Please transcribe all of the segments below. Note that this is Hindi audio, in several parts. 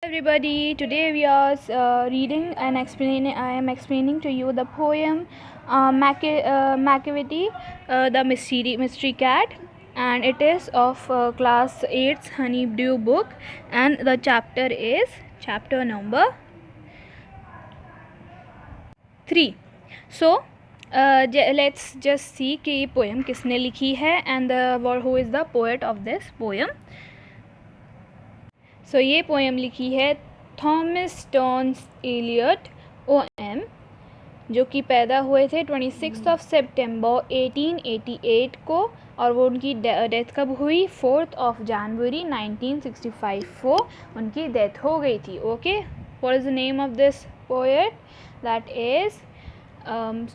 Everybody, today we are reading and explaining. I am explaining to you the poem Macavity, the mystery cat, and it is of class 8's Honeydew book, and the chapter is chapter number 3. So let's just see कि ये poem किसने लिखी है and who is the poet of this poem. सो ये पोएम लिखी है थॉमस टॉन्स एलियट OM, जो कि पैदा हुए थे 26 सितंबर 1888 को, और वो उनकी डेथ कब हुई 4 जनवरी 1965 को उनकी डेथ हो गई थी. Okay, what is the name of this poet? That is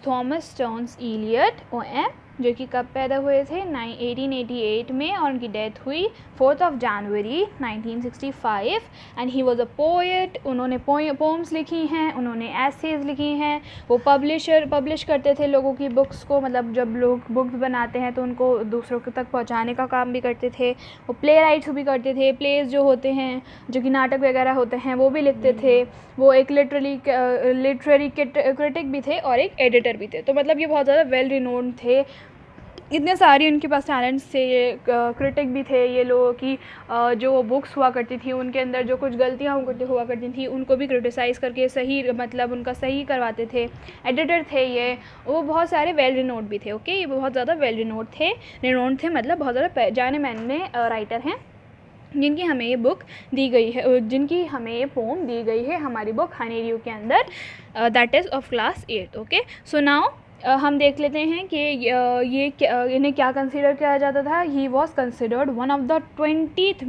Thomas Stearns Eliot OM, जो कि कब पैदा हुए थे 1888 में, और उनकी डेथ हुई 4 जनवरी 1965. And he was a poet. उन्होंने पोम्स लिखी हैं, उन्होंने एसेज लिखी हैं. वो पब्लिश करते थे लोगों की बुक्स को, मतलब जब लोग बुक्स बनाते हैं तो उनको दूसरों तक पहुंचाने का काम भी करते थे. वो प्ले राइट्स भी करते थे. प्लेज जो होते हैं, जो कि नाटक वगैरह होते हैं, वो भी लिखते थे. वो एक लिटरेरी क्रिटिक भी थे और एक एडिटर भी थे. तो मतलब ये बहुत ज़्यादा वेल रिनोन थे. इतने सारी उनके पास टैलेंट्स थे. ये क्रिटिक भी थे. ये लोगों की जो बुक्स हुआ करती थी उनके अंदर जो कुछ गलतियाँ हुआ करती थी उनको भी क्रिटिसाइज़ करके सही, मतलब उनका सही करवाते थे. एडिटर थे ये. वो बहुत सारे वेल रिनोड भी थे. ओके, ये बहुत ज़्यादा वेल रिनोड थे, मतलब बहुत ज़्यादा जाने माने राइटर हैं, जिनकी हमें ये बुक दी गई है, जिनकी हमें ये पोम दी गई है हमारी बुक हनीड्यू के अंदर, that is of class 8. Okay, so now हम देख लेते हैं कि इन्हें क्या कंसिडर किया जाता था. He was considered one of the 20th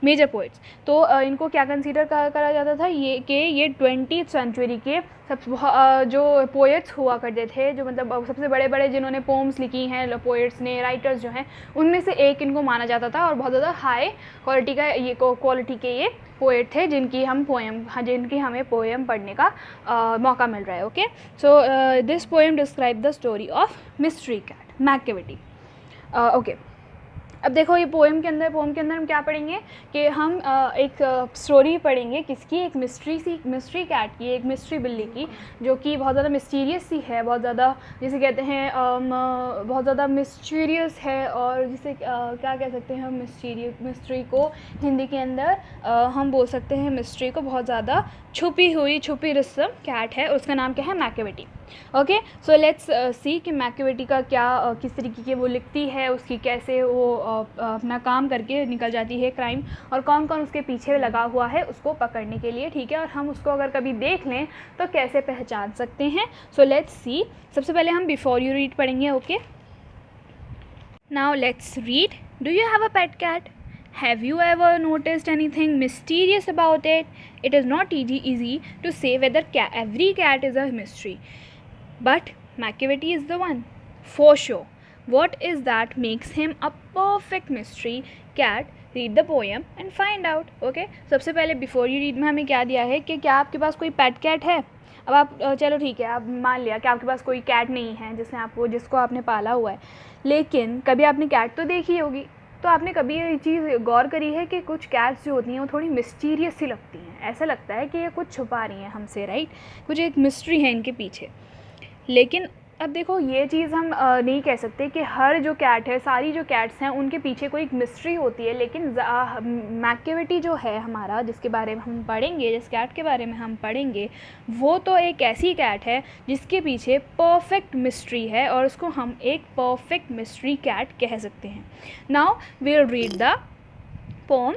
major poets. तो इनको क्या कंसिडर करा जाता था, ये 20th सेंचुरी के जो पोएट्स हुआ करते थे, जो मतलब सबसे बड़े बड़े जिन्होंने पोम्स लिखी हैं, पोएट्स ने, राइटर्स जो हैं, उनमें से एक इनको माना जाता था. और बहुत ज़्यादा हाई क्वालिटी के ये पोएट थे जिनकी हमें पोएम पढ़ने का मौका मिल रहा है. Okay, so this poem describe the story of mystery cat Macavity. Okay, अब देखो ये पोएम के अंदर हम क्या पढ़ेंगे कि हम एक स्टोरी पढ़ेंगे किसकी, एक मिस्ट्री कैट की, एक मिस्ट्री बिल्ली की, जो कि बहुत ज़्यादा मिस्टीरियस सी है, बहुत ज़्यादा जिसे कहते हैं बहुत ज़्यादा मिस्टीरियस है. और जिसे क्या कह सकते हैं हम, मिस्ट्री को हिंदी के अंदर हम बोल सकते हैं मिस्ट्री को बहुत ज़्यादा छुपी रस्म कैट है. उसका नाम क्या है? Macavity. Okay, so let's see कि मैकेविटी का क्या किस तरीके की वो लिखती है, उसकी कैसे वो अपना काम करके निकल जाती है क्राइम, और कौन कौन उसके पीछे लगा हुआ है उसको पकड़ने के लिए. ठीक है, और हम उसको अगर कभी देख लें तो कैसे पहचान सकते हैं. So let's see. सबसे पहले हम बिफोर यू रीड पढ़ेंगे. Okay, now let's read. Do you have a pet cat? Have you ever noticed anything mysterious about it? It is not easy to say whether every cat is a mystery, but Macavity is the one, for sure. What is that makes him a perfect mystery cat? Read the poem and find out. Okay, सबसे पहले बिफोर यू रीड में हमें क्या दिया है कि क्या आपके पास कोई पेट कैट है. अब आप चलो ठीक है, आप मान लिया कि आपके पास कोई कैट नहीं है जिसको आपने पाला हुआ है, लेकिन कभी आपने कैट तो देखी होगी. तो आपने कभी ये चीज़ गौर करी है कि कुछ कैट्स जो होती हैं वो थोड़ी मिस्टीरियस सी लगती हैं. ऐसा लगता है कि ये कुछ छुपा रही हैं हमसे, राइट? कुछ एक मिस्ट्री है इनके पीछे. लेकिन अब देखो, ये चीज़ हम नहीं कह सकते कि हर जो कैट है, सारी जो कैट्स हैं उनके पीछे कोई एक मिस्ट्री होती है. लेकिन मैकेविटी जो है हमारा, जिसके बारे में हम पढ़ेंगे, जिस कैट के बारे में हम पढ़ेंगे, वो तो एक ऐसी कैट है जिसके पीछे परफेक्ट मिस्ट्री है, और उसको हम एक परफेक्ट मिस्ट्री कैट कह सकते हैं. Now we will read the pome.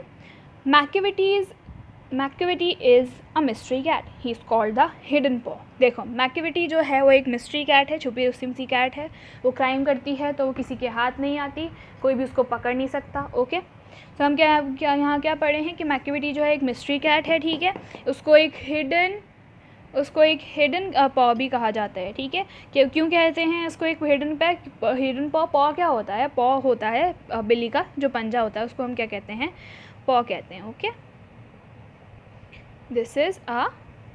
Macavity is a mystery cat. He is called the hidden paw. देखो, मैकेविटी जो है वो एक मिस्ट्री कैट है, छुपी रुस्तम सी कैट है. वो क्राइम करती है तो वो किसी के हाथ नहीं आती, कोई भी उसको पकड़ नहीं सकता. ओके, तो हम यहाँ क्या पढ़े हैं कि मैकेविटी जो है एक मिस्ट्री कैट है. ठीक है, उसको एक हिडन पॉ भी कहा जाता है. ठीक है, क्यों कहते हैं इसको एक हिडन पॉ क्या होता है? पॉ होता है बिल्ली का जो पंजा होता है, उसको हम क्या कहते हैं? पॉ कहते हैं. Okay, this is a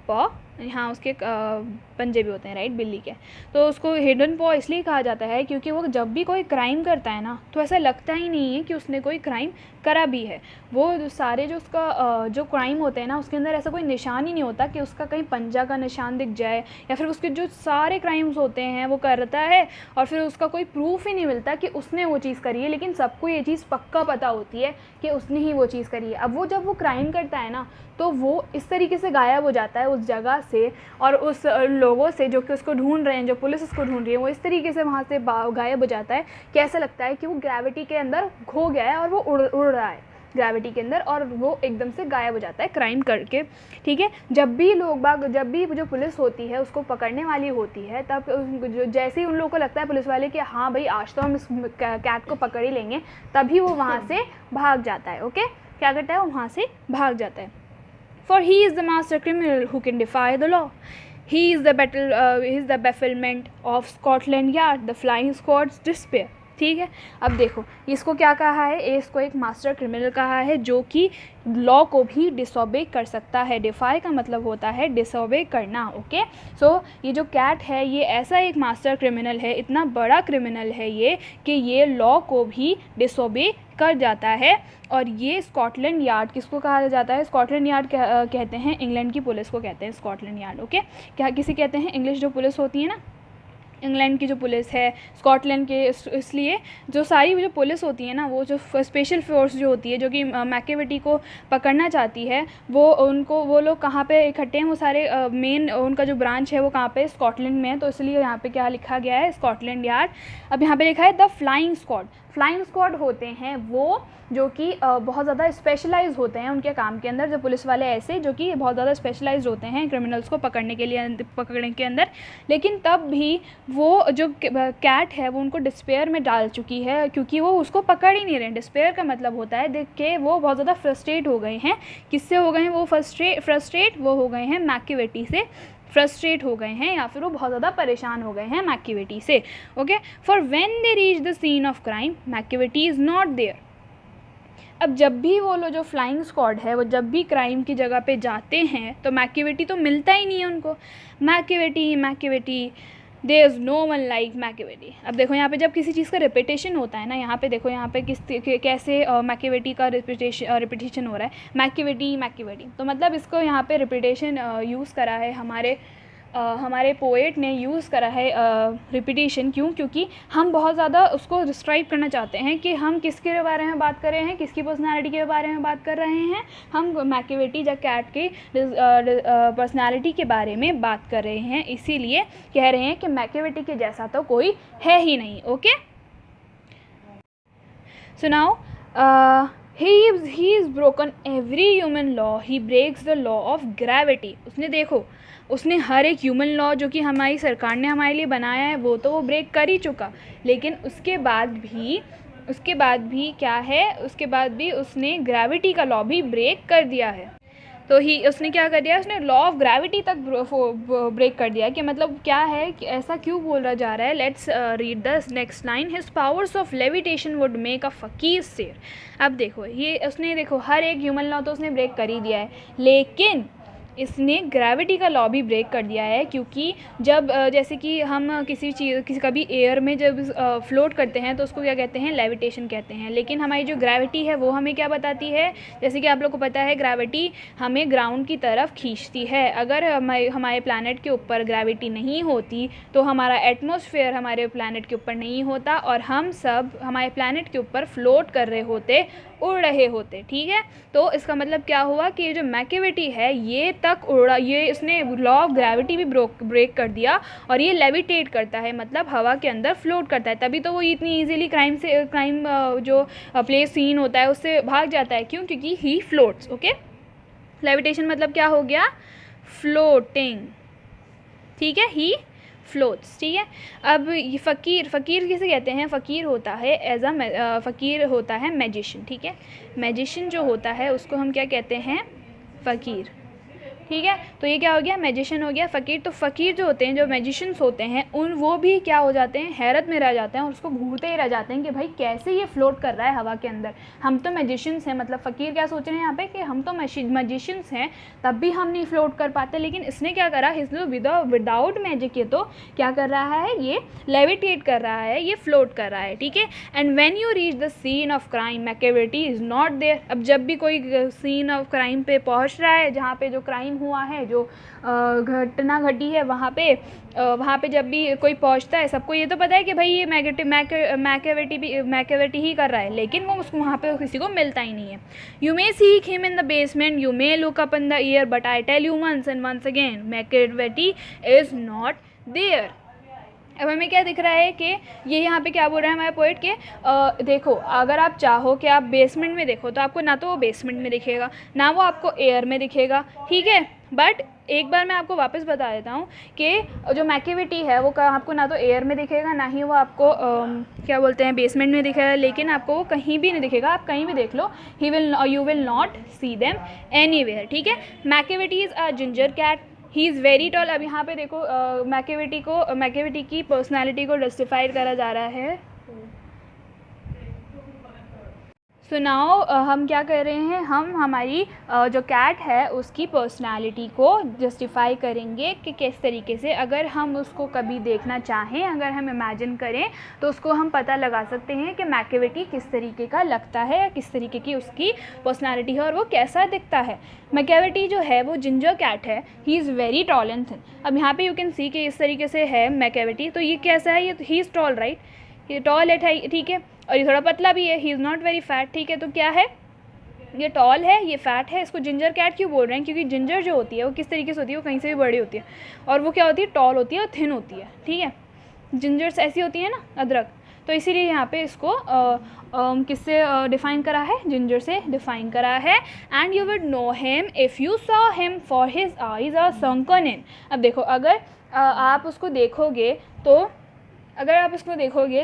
paw हाँ उसके पंजे भी होते हैं, राइट, बिल्ली के। तो उसको हिडन पॉ इसलिए कहा जाता है क्योंकि वो जब भी कोई क्राइम करता है ना तो ऐसा लगता ही नहीं है कि उसने कोई क्राइम करा भी है। वो सारे जो उसका जो क्राइम होते हैं ना उसके अंदर ऐसा कोई निशान ही नहीं होता कि उसका कहीं पंजा का निशान दिख जाए, या फिर उसके जो सारे क्राइम्स होते हैं वो करता है और फिर उसका कोई प्रूफ ही नहीं मिलता कि उसने वो चीज़ करी है, लेकिन सबको ये चीज़ पक्का पता होती है कि उसने ही वो चीज़ करी है। अब वो जब वो क्राइम करता है ना तो वो इस तरीके से गायब हो जाता है उस जगह से, और उस लोगों से जो कि उसको ढूंढ रहे हैं, जो पुलिस उसको ढूंढ रही है, वो इस तरीके से वहाँ से गायब हो जाता है कि ऐसा लगता है कि वो ग्रेविटी के अंदर खो गया है और वो उड़ रहा है ग्रेविटी के अंदर, और वो एकदम से गायब हो जाता है क्राइम करके। ठीक है, जब भी जो पुलिस होती है उसको पकड़ने वाली होती है, तब जैसे ही उन लोगों को लगता है पुलिस वाले कि हाँ भाई आज तो हम इस कैट को पकड़ ही लेंगे, तभी वो वहाँ से भाग जाता है। ओके, क्या करता है, वो वहाँ से भाग जाता है। For he is the master criminal who can defy the law. He is the bafflement of Scotland Yard, the flying squad's despair. ठीक है, अब देखो इसको क्या कहा है, इसको एक मास्टर क्रिमिनल कहा है जो कि लॉ को भी डिसोबे कर सकता है। डिफाई का मतलब होता है डिसोबे करना। ओके, सो ये जो कैट है ये ऐसा एक मास्टर क्रिमिनल है, इतना बड़ा क्रिमिनल है ये कि ये लॉ को भी डिसोबे कर जाता है। और ये स्कॉटलैंड यार्ड किसको कहा जाता है, स्कॉटलैंड यार्ड कहते हैं इंग्लैंड की पुलिस को कहते हैं स्कॉटलैंड यार्ड। ओके, क्या किसी कहते हैं इंग्लिश जो पुलिस होती है ना, इंग्लैंड की जो पुलिस है, स्कॉटलैंड के, इसलिए जो सारी जो पुलिस होती है ना, वो जो स्पेशल फोर्स जो होती है जो कि मैकेविटी को पकड़ना चाहती है, वो लोग कहाँ पे इकट्ठे हैं, वो सारे मेन उनका जो ब्रांच है वो कहाँ पे, स्कॉटलैंड में है। तो इसलिए यहाँ पे क्या लिखा गया है, स्कॉटलैंड यार्ड। अब यहाँ पे लिखा है the flying squad. Flying squad होते हैं वो जो कि बहुत ज़्यादा स्पेशलाइज होते हैं उनके काम के अंदर, जो पुलिस वाले ऐसे जो कि बहुत ज़्यादा स्पेशलाइज होते हैं क्रिमिनल्स को पकड़ने के अंदर। लेकिन तब भी वो जो कैट है वो उनको डिस्पेयर में डाल चुकी है क्योंकि वो उसको पकड़ ही नहीं रहे। डिस्पेयर का मतलब होता है देख के वो बहुत ज़्यादा फ्रस्ट्रेट हो गए हैं। किससे हो गए हैं वो फ्रस्ट्रेट? वो हो गए हैं मैकिवेटी से फ्रस्ट्रेट हो गए हैं, या फिर वो बहुत ज़्यादा परेशान हो गए हैं मैकिवेटी से। Okay, for when they reach the scene of crime Macavity is not there. अब जब भी वो लोग जो फ्लाइंग स्क्वाड है वो जब भी क्राइम की जगह पे जाते हैं तो मैकिवेटी तो मिलता ही नहीं है उनको। Macavity there is no one like Macavity. अब देखो यहाँ पे जब किसी चीज़ का रिपीटेशन होता है ना, यहाँ पे देखो यहाँ पे कैसे मैकिवेटी का रिपीटेशन हो रहा है, मैकिवेटी। तो मतलब इसको यहाँ पे रिपीटेशन यूज़ करा है हमारे पोएट ने यूज़ करा है रिपीटेशन। क्यों? क्योंकि हम बहुत ज़्यादा उसको डिस्क्राइब करना चाहते हैं कि हम किसके बारे में बात कर रहे हैं, किसकी पर्सनालिटी के बारे में बात कर रहे हैं। हम मैकिवेटी या कैट की पर्सनालिटी के बारे में बात कर रहे हैं, इसीलिए कह रहे हैं कि मैकिवेटी के जैसा तो कोई है ही नहीं। Okay, so now he is broken every human law, he breaks the law of gravity। उसने हर एक ह्यूमन लॉ जो कि हमारी सरकार ने हमारे लिए बनाया है वो तो वो ब्रेक कर ही चुका, लेकिन उसके बाद भी क्या है, उसके बाद भी उसने ग्रेविटी का लॉ भी ब्रेक कर दिया है। तो उसने क्या कर दिया, उसने लॉ ऑफ ग्रेविटी तक ब्रेक कर दिया। कि मतलब क्या है कि ऐसा क्यों बोला जा रहा है। Let's read the next line. His powers of levitation would make a फकीर शेर। अब देखो ये उसने हर एक ह्यूमन लॉ तो उसने ब्रेक कर ही दिया है, लेकिन इसने ग्रेविटी का लॉ भी ब्रेक कर दिया है। क्योंकि जब जैसे कि हम कभी एयर में जब फ्लोट करते हैं तो उसको क्या कहते हैं, लेविटेशन कहते हैं। लेकिन हमारी जो ग्रेविटी है वो हमें क्या बताती है, जैसे कि आप लोग को पता है ग्रेविटी हमें ग्राउंड की तरफ खींचती है। अगर हमारे प्लैनेट के ऊपर ग्रेविटी नहीं होती तो हमारा एटमॉस्फेयर हमारे प्लैनेट के ऊपर नहीं होता और हम सब हमारे प्लैनेट के ऊपर फ्लोट कर रहे होते, उड़ रहे होते। ठीक है, तो इसका मतलब क्या हुआ कि ये जो मैकिवेटी है ये तक उड़ा, ये इसने लॉ ऑफ ग्रेविटी भी ब्रेक कर दिया और ये लेविटेट करता है, मतलब हवा के अंदर फ्लोट करता है। तभी तो वो इतनी इजीली क्राइम जो प्ले सीन होता है उससे भाग जाता है। क्यों? क्योंकि ही फ्लोट्स। ओके, लेविटेशन मतलब क्या हो गया, फ्लोटिंग। ठीक है, ही फ्लोट्स। ठीक है, अब ये फ़कीर किसे कहते हैं, फ़कीर होता है मैजिशियन। ठीक है, मैजिशियन जो होता है उसको हम क्या कहते हैं, फ़कीर। ठीक है। तो ये क्या हो गया, मैजिशियन हो गया। फ़कीर, तो फ़कीर जो होते हैं, जो मैजिशियंस होते हैं, वो भी क्या हो जाते हैं, हैरत में रह जाते हैं और उसको घूरते ही रह जाते हैं कि भाई कैसे ये फ्लोट कर रहा है हवा के अंदर, हम तो मैजिशियंस हैं। मतलब फ़कीर क्या सोच रहे हैं यहाँ पे कि हम तो मैजिशियंस हैं, तब भी हम नहीं फ्लोट कर पाते, लेकिन इसने क्या करा, इसने विदाउट मैजिक ये तो क्या कर रहा है, ये लेविटेट कर रहा है, ये फ्लोट कर रहा है, ठीक है। And when you reach the scene of crime Macavity is not there. अब जब भी कोई सीन ऑफ क्राइम पे पहुंच रहा है, जहाँ पे जो क्राइम हुआ है, जो घटना घटी है, वहाँ पे जब भी कोई पहुंचता है, सबको ये तो पता है कि भाई ये मैकेविटी ही कर रहा है, लेकिन वो उसको वहाँ पे किसी को मिलता ही नहीं है। You may seek him in the basement, you may look up in the air, but I tell you once and once again, Macavity is not there. अब हमें क्या दिख रहा है कि ये यहाँ पे क्या बोल रहा है हमारा पोइट के, देखो अगर आप चाहो कि आप बेसमेंट में देखो तो आपको ना तो वो बेसमेंट में दिखेगा, ना वो आपको एयर में दिखेगा, ठीक है। बट एक बार मैं आपको वापस बता देता हूँ कि जो मैकेविटी है वो आपको ना तो एयर में दिखेगा, ना ही वो आपको क्या बोलते हैं बेसमेंट में दिखेगा, लेकिन आपको वो कहीं भी नहीं दिखेगा। आप कहीं भी देख लो, you will not see them anywhere, ठीक है। Macavity is a ginger cat, he is very tall. अब यहाँ पे देखो मैकेविटी की पर्सनैलिटी को जस्टिफाई करा जा रहा है। सो नाउ हम क्या कर रहे हैं, हम हमारी जो कैट है उसकी पर्सनालिटी को जस्टिफाई करेंगे कि किस तरीके से, अगर हम उसको कभी देखना चाहें, अगर हम इमेजिन करें, तो उसको हम पता लगा सकते हैं कि मैकेविटी किस तरीके का लगता है, किस तरीके की उसकी पर्सनालिटी है और वो कैसा दिखता है। मैकेविटी जो है वो जिंजर कैट है, ही is very tall and thin. अब यहाँ पे यू कैन सी कि इस तरीके से है मैकेविटी, तो ये कैसा है, ये ही इज़ टॉल, राइट, ये टॉल है, ठीक है, और ये थोड़ा पतला भी है, he is not very fat, ठीक है। तो क्या है, ये टॉल है, ये फैट है। इसको जिंजर कैट क्यों बोल रहे हैं, क्योंकि जिंजर जो होती है वो किस तरीके से होती है, वो कहीं से भी बड़ी होती है, और वो क्या होती है, टॉल होती है और थिन होती है, ठीक है। जिंजर्स ऐसी होती है ना, अदरक, तो इसीलिए यहाँ पे इसको किससे डिफ़ाइन करा है, जिंजर से डिफ़ाइन करा है। And you would know him if you saw him for his eyes are sunken in। अब देखो, अगर आप उसको देखोगे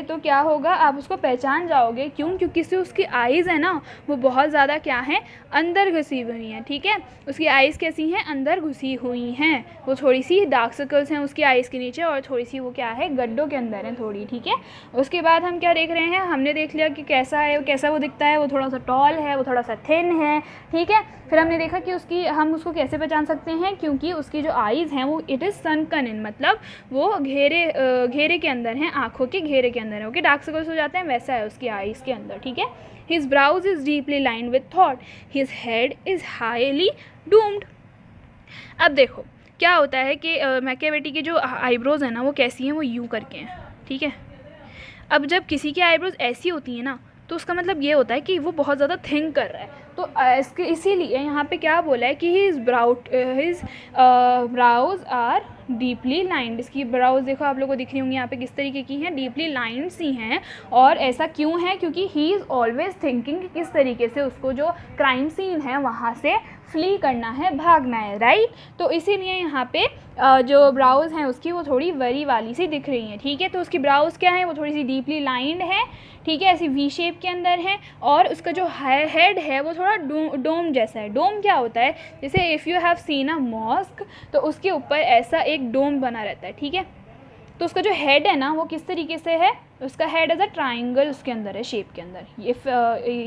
तो क्या होगा, आप उसको पहचान जाओगे, क्यों, क्योंकि से उसकी आइज़ है ना वो बहुत ज़्यादा क्या हैं, अंदर घुसी हुई हैं, ठीक है। उसकी आइज़ कैसी हैं, अंदर घुसी हुई हैं, वो थोड़ी सी डार्क सर्कल्स हैं उसकी आइज़ के नीचे, और थोड़ी सी वो क्या है, गड्ढों के अंदर हैं थोड़ी, ठीक है। उसके बाद हम क्या देख रहे हैं, हमने देख लिया कि कैसा वो दिखता है, वो थोड़ा सा टॉल है, वो थोड़ा सा थिन है, ठीक है। फिर हमने देखा कि हम उसको कैसे पहचान सकते हैं, क्योंकि उसकी जो आइज़ हैं वो इट इज़ sunken in, मतलब वो घेरे के अंदर हैं, आँखों के घेरे के अंदर है, ओके। डार्क सर्कल्स हो जाते हैं, वैसा है उसकी आइज़ के अंदर, ठीक है। His browse is deeply lined with thought, his head is highly doomed. अब देखो क्या होता है कि मैकेविटी की जो आईब्रोज़ हैं ना वो कैसी हैं, वो यू करके हैं, ठीक है। अब जब किसी की आईब्रोज़ ऐसी होती हैं ना, तो उसका मतलब ये होता है कि वो बहुत ज़्यादा थिंक कर रहा है। तो इसीलिए यहाँ पे क्या बोला है कि his browse are deeply lined. इसकी ब्राउज देखो आप लोगों को दिख रही होंगी यहाँ पे किस तरीके की हैं, डीपली लाइंड सी हैं। और ऐसा क्यों है, क्योंकि ही इज़ ऑलवेज थिंकिंग कि किस तरीके से उसको जो क्राइम सीन है वहाँ से फ्ली करना है, भागना है, राइट। तो इसीलिए यहाँ पे जो ब्राउज़ हैं उसकी वो थोड़ी वरी वाली सी दिख रही हैं, ठीक है। तो उसकी ब्राउज़ क्या है, वो थोड़ी सी डीपली लाइंड है, ठीक है, ऐसी वी शेप के अंदर है। और उसका जो हेड है वो थोड़ा डोम जैसा है। डोम क्या होता है, जैसे if you have seen a mosque, तो उसके ऊपर ऐसा एक डोम बना रहता है, ठीक है। तो उसका जो हेड है ना वो किस तरीके से है, उसका हेड एज अ ट्राइंगल उसके अंदर है, शेप के अंदर।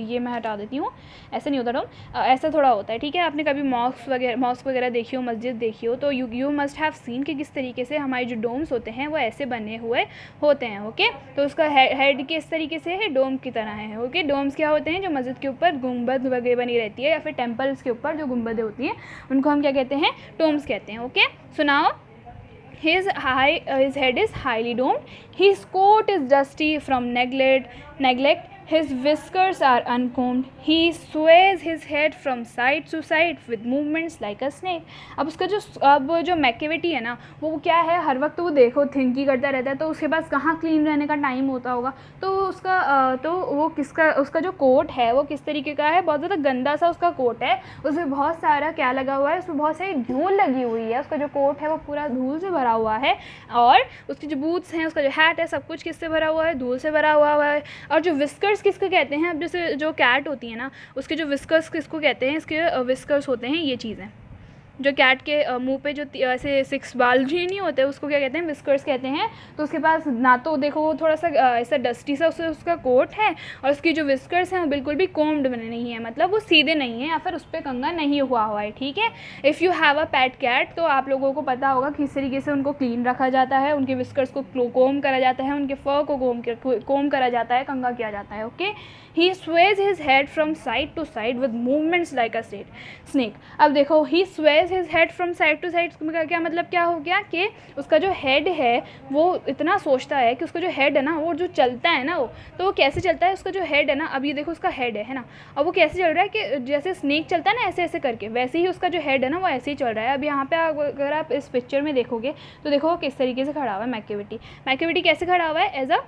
ये मैं हटा देती हूँ, ऐसा नहीं होता डोम, ऐसा थोड़ा होता है, ठीक है। आपने कभी मॉस्क वगैरह देखी हो, मस्जिद देखी हो, तो यू मस्ट हैव सीन कि किस तरीके से हमारे जो डोम्स होते हैं वो ऐसे बने हुए होते हैं, ओके। तो उसका हेड किस तरीके से है, डोम की तरह है, ओके। डोम्स क्या होते हैं, जो मस्जिद के ऊपर गुंबद वगैरह बनी रहती है, या फिर टेम्पल्स के ऊपर जो गुंबदें होती हैं उनको हम क्या कहते हैं, डोम्स कहते हैं, ओके। सुनाओ, his head is highly domed, his coat is dusty from neglect, his whiskers are uncombed, he sways his head from side to side with movements like a snake। अब जो मैकेविटी है ना वो क्या है, हर वक्त वो देखो थिंक ही करता रहता है, तो उसके पास कहाँ क्लीन रहने का टाइम होता होगा। तो उसका जो कोट है वो किस तरीके का है, बहुत ज़्यादा गंदा सा उसका कोट है, उसमें बहुत सारा क्या लगा हुआ है, उसमें बहुत सारी धूल लगी हुई है, उसका जो कोट है वो पूरा धूल से भरा हुआ है। और उसके जो बूट्स हैं, उसका जो हैट है, सब कुछ किससे भरा हुआ है, धूल से भरा हुआ है। और जो विस्कर्स किसको कहते हैं, अब जैसे जो कैट होती है ना उसके जो विस्कर्स किसको कहते हैं, इसके विस्कर्स होते हैं ये चीज़ें, जो कैट के मुंह पे जो ऐसे 6 बाल जी नहीं होते उसको क्या कहते हैं, विस्कर्स कहते हैं। तो उसके पास ना तो देखो वो थोड़ा सा ऐसा डस्टी सा उसका कोट है, और उसकी जो विस्कर्स हैं वो बिल्कुल भी कोम्ड नहीं है, मतलब वो सीधे नहीं है या फिर उस पर कंघा नहीं हुआ हुआ है, ठीक है। If you have a pet cat, तो आप लोगों को पता होगा किस तरीके से उनको क्लीन रखा जाता है, उनके विस्कर्स को कोम करा जाता है, उनके फर को कोम करा जाता है, कंघा किया जाता है, okay. He sways his head from side to side with movements like a snake. अब देखो he sways his head from side to side का क्या मतलब क्या हो गया कि उसका जो हेड है वो इतना सोचता है कि उसका जो हेड है ना वो जो चलता है ना वो, तो वो कैसे चलता है, उसका जो हेड है ना, अब ये देखो उसका हेड है ना, अब वो कैसे चल रहा है कि जैसे स्नेक चलता है ना ऐसे ऐसे करके, वैसे ही उसका जो हेड है ना वो ऐसे ही चल रहा है। अब यहाँ पे अगर आप इस पिक्चर में देखोगे तो देखो किस तरीके से खड़ा हुआ है मैक्टिविटी कैसे खड़ा हुआ है, एज अ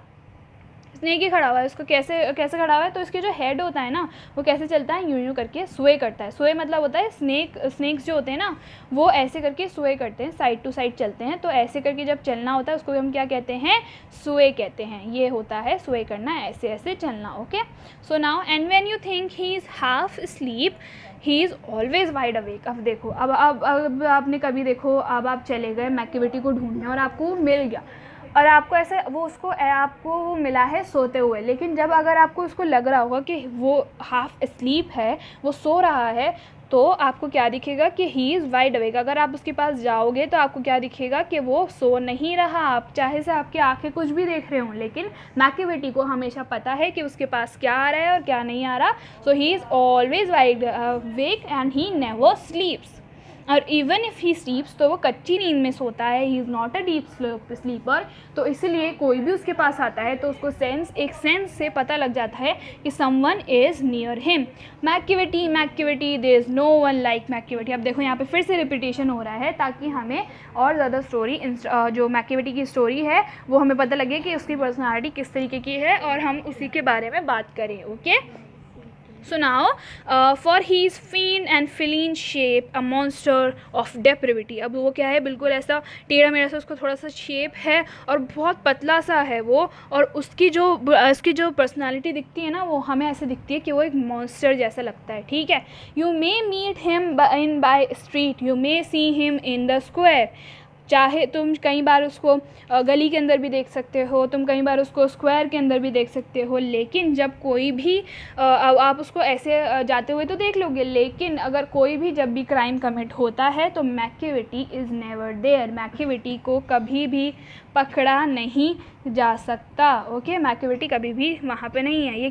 स्नेक ही खड़ा हुआ है। उसको कैसे खड़ा हुआ है, तो इसके जो हेड होता है ना वो कैसे चलता है, यूं करके स्वे करता है। स्वे मतलब होता है स्नेक्स जो होते हैं ना वो ऐसे करके स्वे करते हैं, साइड टू साइड चलते हैं। तो ऐसे करके जब चलना होता है उसको हम क्या कहते हैं, स्वे कहते हैं। ये होता है स्वे करना, ऐसे ऐसे चलना, okay. So now and when you think he is half sleep he is always wide awake. अब देखो अब आपने कभी देखो, अब आप चले गए मैक्टिविटी को ढूंढने और आपको मिल गया, और आपको ऐसे आपको वो मिला है सोते हुए, लेकिन जब अगर आपको उसको लग रहा होगा कि वो हाफ स्लीप है, वो सो रहा है, तो आपको क्या दिखेगा कि ही इज़ वाइड अवेक। अगर आप उसके पास जाओगे तो आपको क्या दिखेगा कि वो सो नहीं रहा, आप चाहे से आपकी आंखें कुछ भी देख रहे हों, लेकिन मैक्टिविटी को हमेशा पता है कि उसके पास क्या आ रहा है और क्या नहीं आ रहा। So he is always wide awake and he never sleeps. और इवन इफ़ ही स्लीप्स, तो वो कच्ची नींद में सोता है, he is not a deep sleeper. तो इसलिए कोई भी उसके पास आता है तो उसको एक सेंस से पता लग जाता है कि someone is near him. Macavity there is no one like Macavity. अब देखो यहाँ पे फिर से रिपीटेशन हो रहा है ताकि हमें और ज़्यादा स्टोरी, जो मैक्टिविटी की स्टोरी है वो हमें पता लगे कि उसकी पर्सनालिटी किस तरीके की है और हम उसी के बारे में बात करें, okay. So now, for his fiend and feline shape, a monster of depravity. अब वो क्या है, बिल्कुल ऐसा टेढ़ा मेढ़ा सा उसका थोड़ा सा शेप है और बहुत पतला सा है वो, और उसकी जो पर्सनालिटी दिखती है ना वो हमें ऐसे दिखती है कि वो एक मॉन्स्टर जैसा लगता है, ठीक है। You may meet him in by street, you may see him in the square. चाहे तुम कई बार उसको गली के अंदर भी देख सकते हो, तुम कई बार उसको स्क्वायर के अंदर भी देख सकते हो, लेकिन जब कोई भी आप उसको ऐसे जाते हुए तो देख लोगे, लेकिन अगर कोई भी जब भी क्राइम कमिट होता है तो मैक्टिविटी इज़ नेवर देयर। मैक्टिविटी को कभी भी पकड़ा नहीं जा सकता, ओके। मैक्टिविटी कभी भी वहाँ पे नहीं है। ये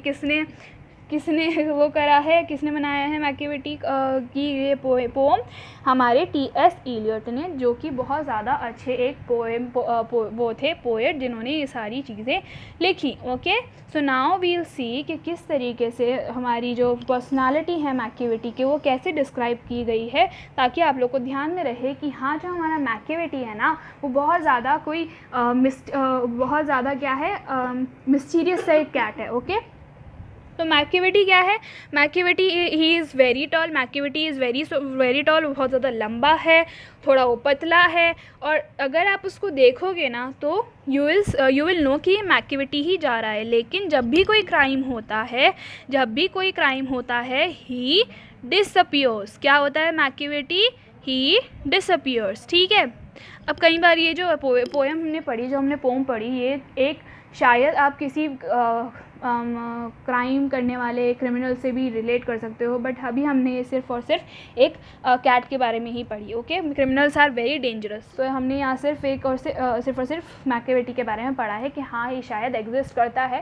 किसने वो करा है, किसने बनाया है मैक्टिविटी की ये पोम, हमारे टी.एस. इलियट ने, जो कि बहुत ज़्यादा अच्छे एक वो थे पोएट जिन्होंने ये सारी चीज़ें लिखी, ओके। सो नाउ वील सी कि किस तरीके से हमारी जो पर्सनालिटी है मैक्टिविटी की वो कैसे डिस्क्राइब की गई है, ताकि आप लोग को ध्यान में रहे कि हाँ जो हमारा मैक्टिविटी है ना वो बहुत ज़्यादा बहुत ज़्यादा क्या है, मिस्टीरियस सा एक कैट है, ओके। तो मैक्टिविटी क्या है, Macavity he is very tall, Macavity is very tall, बहुत ज़्यादा लंबा है, थोड़ा वो पतला है, और अगर आप उसको देखोगे ना तो यू विल नो कि मैक्टिविटी ही जा रहा है। लेकिन जब भी कोई क्राइम होता है ही डिसअपियर्स। क्या होता है मैक्टिविटी, ही डिसअपियर्स, ठीक है। अब कई बार ये जो पोएम हमने पोम पढ़ी, ये एक शायद आप किसी क्राइम करने वाले क्रिमिनल से भी रिलेट कर सकते हो, बट अभी हमने ये सिर्फ और सिर्फ एक कैट के बारे में ही पढ़ी, okay. Criminals are very dangerous, तो हमने यहाँ सिर्फ और सिर्फ मैक्टिविटी के बारे में पढ़ा है कि हाँ ये शायद एग्जिस्ट करता है,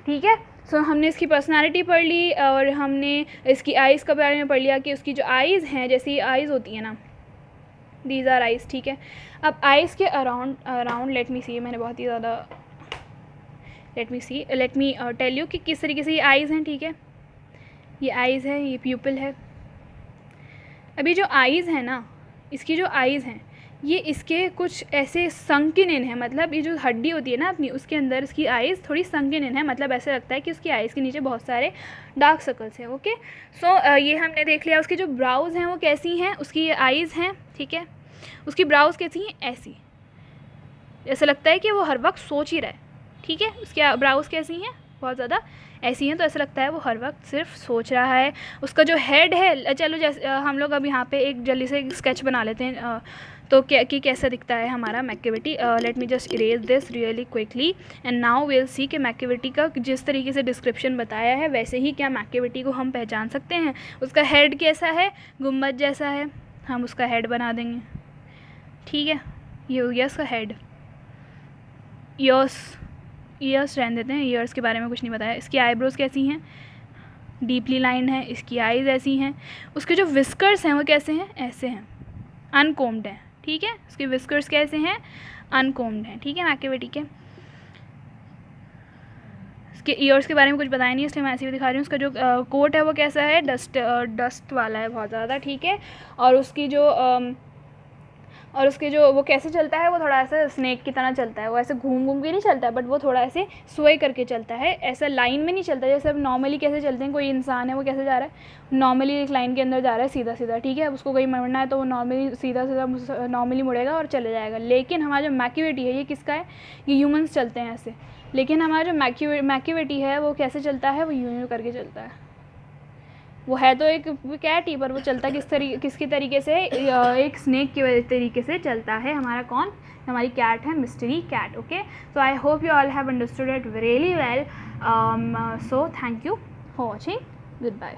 ठीक है। सो हमने इसकी पर्सनालिटी पढ़ ली और हमने इसकी आइज़ के बारे में पढ़ लिया कि उसकी जो आइज़ हैं, जैसी आइज़ होती हैं ना, दीज आर आइज़, ठीक है। अब आइज़ के अराउंड लेट मी सी, मैंने बहुत ही ज़्यादा लेट मी टेल यू कि किस तरीके से ये आइज़ हैं, ठीक है। ये आइज़ है, ये प्यूपिल है। अभी जो आइज़ है ना, इसकी जो आइज़ हैं ये इसके कुछ ऐसे संकिन इन है, मतलब ये जो हड्डी होती है ना अपनी, उसके अंदर इसकी आइज़ थोड़ी संकिन इन है, मतलब ऐसे लगता है कि उसकी आइज़ के नीचे बहुत सारे डार्क सर्कल्स हैं, ओके। सो ये हमने देख लिया। उसकी जो ब्राउज़ हैं वो कैसी हैं, उसकी ये आइज़ हैं, ठीक है। उसकी ब्राउज़ कैसी हैं, ऐसी, ऐसा लगता है कि वो हर वक्त सोच ही रहा है, ठीक है। उसकी ब्राउज़ कैसी हैं, बहुत ज़्यादा ऐसी हैं, तो ऐसा लगता है वो हर वक्त सिर्फ सोच रहा है। उसका जो हेड है, चलो जैसे हम लोग अब यहाँ पे एक जल्दी से एक स्केच बना लेते हैं तो क्या कि कैसा दिखता है हमारा Machiavelli. Let me just erase this really quickly and now will see कि मैकियावेली का जिस तरीके से डिस्क्रिप्शन बताया है वैसे ही क्या मैकियावेली को हम पहचान सकते हैं। उसका हेड कैसा है, गुम्बद जैसा है, हम उसका हेड बना देंगे। ठीक है, ये हो गया उसका हेड। ईयर्स रहने देते हैं, ईयर्स के बारे में कुछ नहीं बताया। इसकी आईब्रोज कैसी हैं, डीपली लाइन है। इसकी आईज़ ऐसी हैं। उसके जो विस्कर्स हैं वो कैसे हैं, ऐसे हैं, अनकोम्ड हैं। ठीक है, उसके विस्कर्स कैसे हैं, अनकोम्ड हैं। ठीक है, मैकियावेली के इसके ईयर्स के बारे में कुछ बताया नहीं, इसलिए मैं ऐसे भी दिखा रही हूँ। उसका जो कोट है वो कैसा है, डस्ट वाला है बहुत ज़्यादा। ठीक है, और उसके जो वो कैसे चलता है, वो थोड़ा ऐसा स्नेक की तरह चलता है। वो ऐसे घूम घूम के नहीं चलता है, बट वो थोड़ा ऐसे स्वे करके चलता है, ऐसा लाइन में नहीं चलता जैसे अब नॉर्मली कैसे चलते हैं। कोई इंसान है वो कैसे जा रहा है, नॉर्मली एक लाइन के अंदर जा रहा है सीधा सीधा। ठीक है, अब उसको कहीं मुड़ना है तो वो नॉर्मली सीधा सीधा नॉर्मली मुड़ेगा और चले जाएगा। लेकिन हमारा जो मैकियावेली है ये किसका है, ये ह्यूमन्स चलते हैं ऐसे। लेकिन हमारा जो मैकियावेली है वो कैसे चलता है, वो यूं करके चलता है। वो है तो एक कैट ही, पर वो चलता किसकी तरीके से, एक स्नेक के तरीके से चलता है। हमारा कौन, हमारी कैट है, mystery cat. Okay, so I hope you all have understood it really well. So thank you for watching, good bye.